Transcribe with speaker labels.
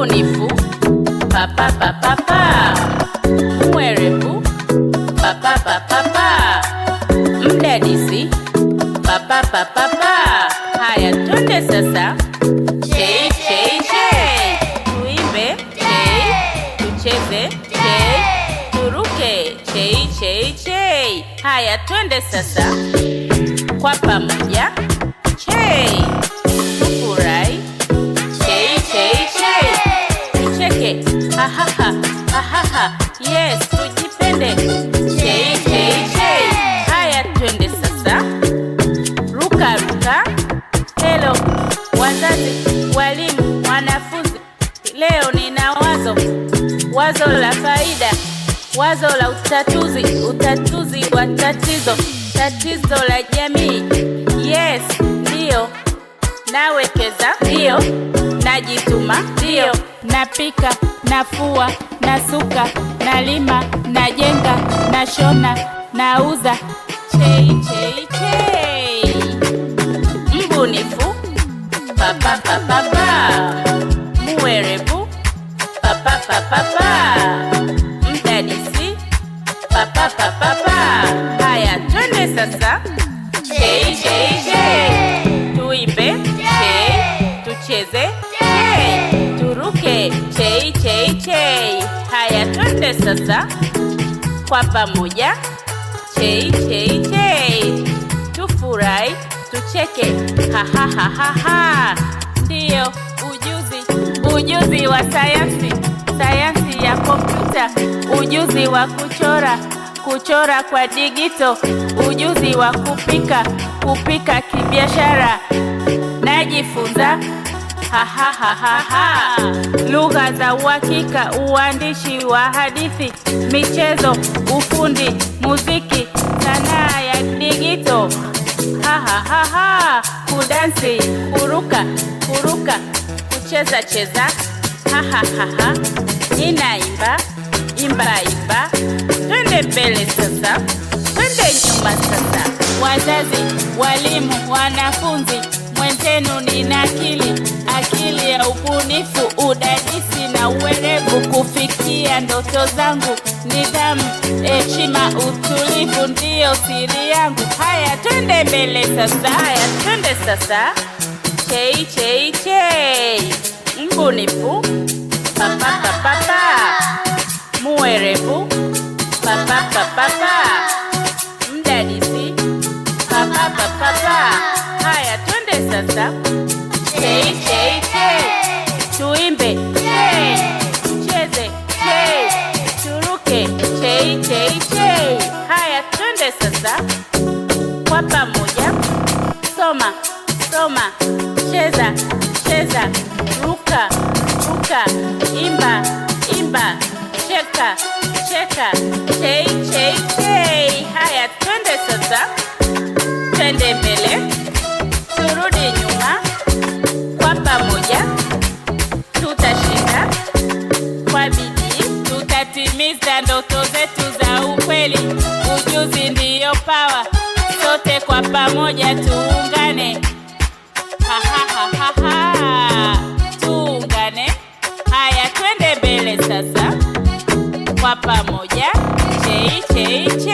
Speaker 1: Mbunifu pa pa pa pa pa, mwerevu pa pa pa pa pa, mdadisi pa pa pa pa pa. Haya twende sasa. Chei chei chei, tuimbe chei, tucheze chei, turuke chei chei chei. Haya twende sasa kwa pamoja. Chei, tufurahi chei chei chei, tucheke ha ha ha ha ha ha. Yes, tujipende chei chei chei. Haya twende sasa ruka ruka. Hello wazazi, walimu, wanafunzi, leo nina wazo la faida, wazo la utatuzi wa tatizo la jamii. Yes, ndio nawekeza, ndio najituma, ndio napika, nafua, nasuka, nalima, najenga, nashona, nauza chei chei chei. Mbunifu pa pa pa pa pa, mwerevu pa pa pa pa pa, mdadisi pa pa pa pa pa. Haya twende sasa chei chei chei, tuimbe chei, tucheze chei, turuke chei chei chei. Haya twende sasa kwa pamoja. Chei chei chei, tufurahi, tucheke ha ha ha ha ha. Ndio ujuzi wa sayansi ya kompyuta, ujuzi wa kuchora kwa digito, ujuzi wa kupika kibiashara. Najifunza ha ha ha ha ha, lugha za uhakika, uandishi wa hadithi, michezo, ufundi, muziki, sanaa ya digito. Ha ha ha ha, kudansi, kuruka, kucheza, ha ha ha ha. Ninaimba, imba. Twende mbele sasa, twende nyuma sasa. Wazazi, walimu, wanafunzi, mwenzenu nina akili ya ubunifu, udadisi na uwerevu, kufikia ndoto zangu, nidhamu, heshima, utulivu ndio siri yangu. Haya twende mbele sasa, chei chei chei. Mbunifu pa pa pa pa pa, mwerevu pa pa pa pa pa, mdadisi pa pa pa pa pa. Haya twende sasa chei chei chei, tuimbe chei, tucheze chei, turuke chei chei chei. Haya twende sasa kwa pamoja. Soma, cheza, ruka, imba, cheka, chei chei chei. Haya twende sasa, twende mbele, turudi nyuma. Kwa pamoja tutashinda, kwa bidii tutatimiza ndoto zetu za ukweli. Ujuzi ndiyo power, sote kwa pamoja tuungane. Ha ha ha ha ha, tuungane. Haya twende mbele sasa kwa pamoja. Chei chei chei.